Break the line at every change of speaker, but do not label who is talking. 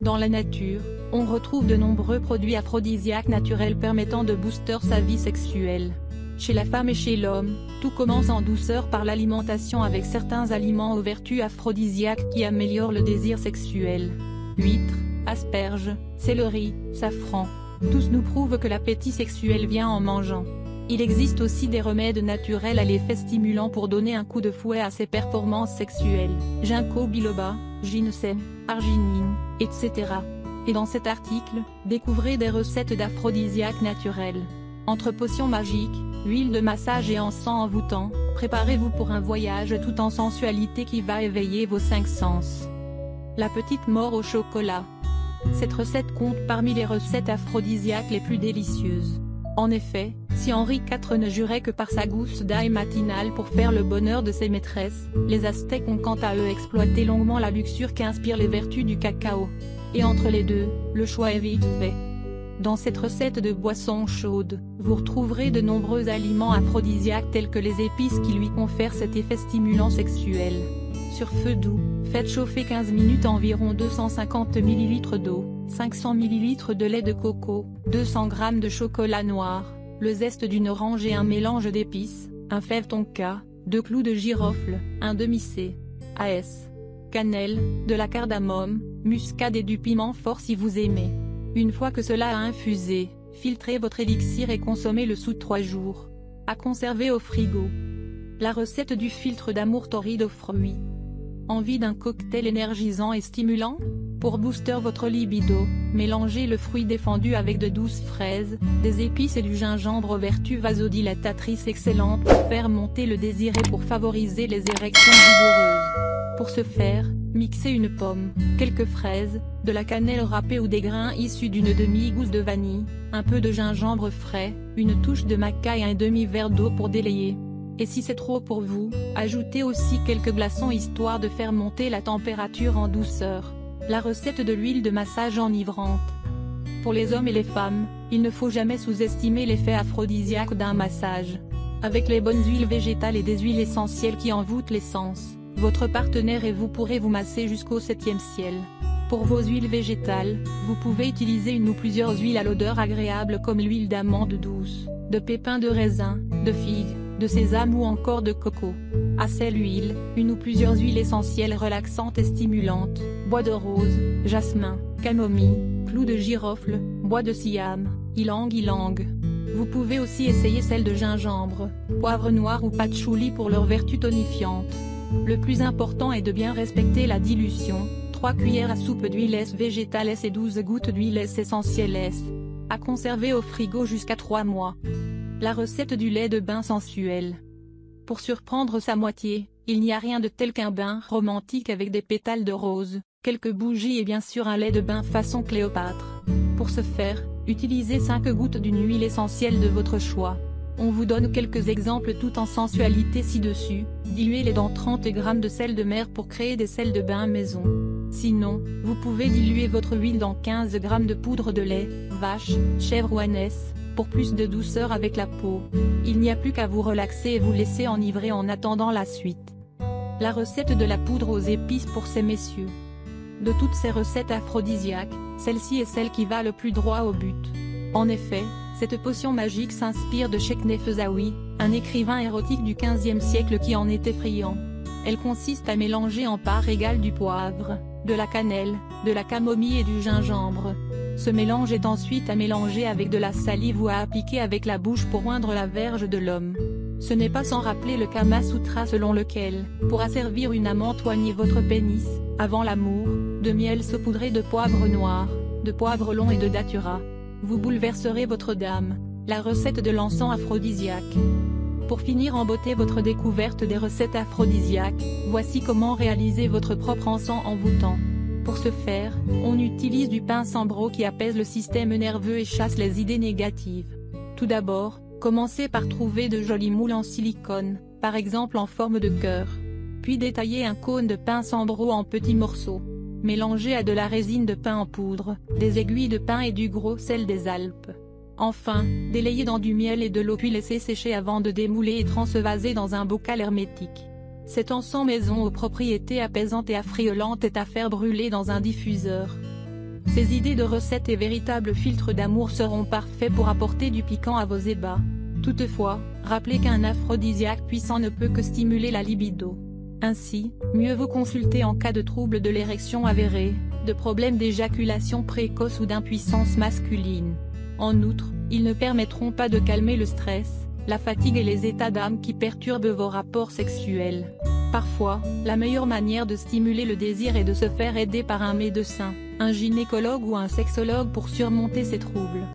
Dans la nature, on retrouve de nombreux produits aphrodisiaques naturels permettant de booster sa vie sexuelle. Chez la femme et chez l'homme, tout commence en douceur par l'alimentation avec certains aliments aux vertus aphrodisiaques qui améliorent le désir sexuel. Huîtres, asperges, céleri, safran. Tous nous prouvent que l'appétit sexuel vient en mangeant. Il existe aussi des remèdes naturels à l'effet stimulant pour donner un coup de fouet à ses performances sexuelles. Ginkgo biloba, ginseng, arginine, etc. Et dans cet article, découvrez des recettes d'aphrodisiaques naturels. Entre potions magiques, huile de massage et encens envoûtant, préparez-vous pour un voyage tout en sensualité qui va éveiller vos 5 sens. La petite mort au chocolat. Cette recette compte parmi les recettes aphrodisiaques les plus délicieuses. En effet, si Henri IV ne jurait que par sa gousse d'ail matinale pour faire le bonheur de ses maîtresses, les Aztèques ont quant à eux exploité longuement la luxure qu'inspirent les vertus du cacao. Et entre les deux, le choix est vite fait. Dans cette recette de boisson chaude, vous retrouverez de nombreux aliments aphrodisiaques tels que les épices qui lui confèrent cet effet stimulant sexuel. Sur feu doux, faites chauffer 15 minutes environ 250 ml d'eau, 500 ml de lait de coco, 200 g de chocolat noir, le zeste d'une orange et un mélange d'épices, un fève tonka, 2 clous de girofle, un demi-c. AS. Cannelle, de la cardamome, muscade et du piment fort si vous aimez. Une fois que cela a infusé, filtrez votre élixir et consommez-le sous 3 jours. À conserver au frigo. La recette du filtre d'amour torride aux fruits. Envie d'un cocktail énergisant et stimulant? Pour booster votre libido, mélangez le fruit défendu avec de douces fraises, des épices et du gingembre aux vertus vasodilatatrices excellentes pour faire monter le désir et pour favoriser les érections vigoureuses. Pour ce faire, mixez une pomme, quelques fraises, de la cannelle râpée ou des grains issus d'une demi-gousse de vanille, un peu de gingembre frais, une touche de maca et un demi-verre d'eau pour délayer. Et si c'est trop pour vous, ajoutez aussi quelques glaçons histoire de faire monter la température en douceur. La recette de l'huile de massage enivrante. Pour les hommes et les femmes, il ne faut jamais sous-estimer l'effet aphrodisiaque d'un massage. Avec les bonnes huiles végétales et des huiles essentielles qui envoûtent les sens, votre partenaire et vous pourrez vous masser jusqu'au 7e ciel. Pour vos huiles végétales, vous pouvez utiliser une ou plusieurs huiles à l'odeur agréable comme l'huile d'amande douce, de pépins de raisin, de figue, de sésame ou encore de coco. À cette huile, une ou plusieurs huiles essentielles relaxantes et stimulantes, bois de rose, jasmin, camomille, clous de girofle, bois de siam, ylang-ylang. Vous pouvez aussi essayer celle de gingembre, poivre noir ou patchouli pour leur vertu tonifiante. Le plus important est de bien respecter la dilution, 3 cuillères à soupe d'huile végétale et 12 gouttes d'huile essentielle. À conserver au frigo jusqu'à 3 mois. La recette du lait de bain sensuel. Pour surprendre sa moitié, il n'y a rien de tel qu'un bain romantique avec des pétales de rose, quelques bougies et bien sûr un lait de bain façon Cléopâtre. Pour ce faire, utilisez 5 gouttes d'une huile essentielle de votre choix. On vous donne quelques exemples tout en sensualité ci-dessus. Diluez-les dans 30 g de sel de mer pour créer des sels de bain maison. Sinon, vous pouvez diluer votre huile dans 15 g de poudre de lait, vache, chèvre ou ânesse, pour plus de douceur avec la peau. Il n'y a plus qu'à vous relaxer et vous laisser enivrer en attendant la suite. La recette de la poudre aux épices pour ces messieurs. De toutes ces recettes aphrodisiaques, celle-ci est celle qui va le plus droit au but. En effet, cette potion magique s'inspire de Cheknefesaoui, un écrivain érotique du XVe siècle qui en était friand. Elle consiste à mélanger en part égale du poivre, de la cannelle, de la camomille et du gingembre. Ce mélange est ensuite à mélanger avec de la salive ou à appliquer avec la bouche pour oindre la verge de l'homme. Ce n'est pas sans rappeler le Kama Sutra selon lequel, pour asservir une amante oignez votre pénis, avant l'amour, de miel saupoudré de poivre noir, de poivre long et de datura. Vous bouleverserez votre dame. La recette de l'encens aphrodisiaque. Pour finir en beauté votre découverte des recettes aphrodisiaques, voici comment réaliser votre propre encens envoûtant. Pour ce faire, on utilise du pin sambro qui apaise le système nerveux et chasse les idées négatives. Tout d'abord, commencez par trouver de jolis moules en silicone, par exemple en forme de cœur. Puis détaillez un cône de pin sambro en petits morceaux. Mélangez à de la résine de pin en poudre, des aiguilles de pin et du gros sel des Alpes. Enfin, délayez dans du miel et de l'eau puis laissez sécher avant de démouler et transvaser dans un bocal hermétique. Cet encens maison aux propriétés apaisantes et affriolantes est à faire brûler dans un diffuseur. Ces idées de recettes et véritables filtres d'amour seront parfaits pour apporter du piquant à vos ébats. Toutefois, rappelez qu'un aphrodisiaque puissant ne peut que stimuler la libido. Ainsi, mieux vaut consulter en cas de troubles de l'érection avérés, de problèmes d'éjaculation précoce ou d'impuissance masculine. En outre, ils ne permettront pas de calmer le stress, la fatigue et les états d'âme qui perturbent vos rapports sexuels. Parfois, la meilleure manière de stimuler le désir est de se faire aider par un médecin, un gynécologue ou un sexologue pour surmonter ces troubles.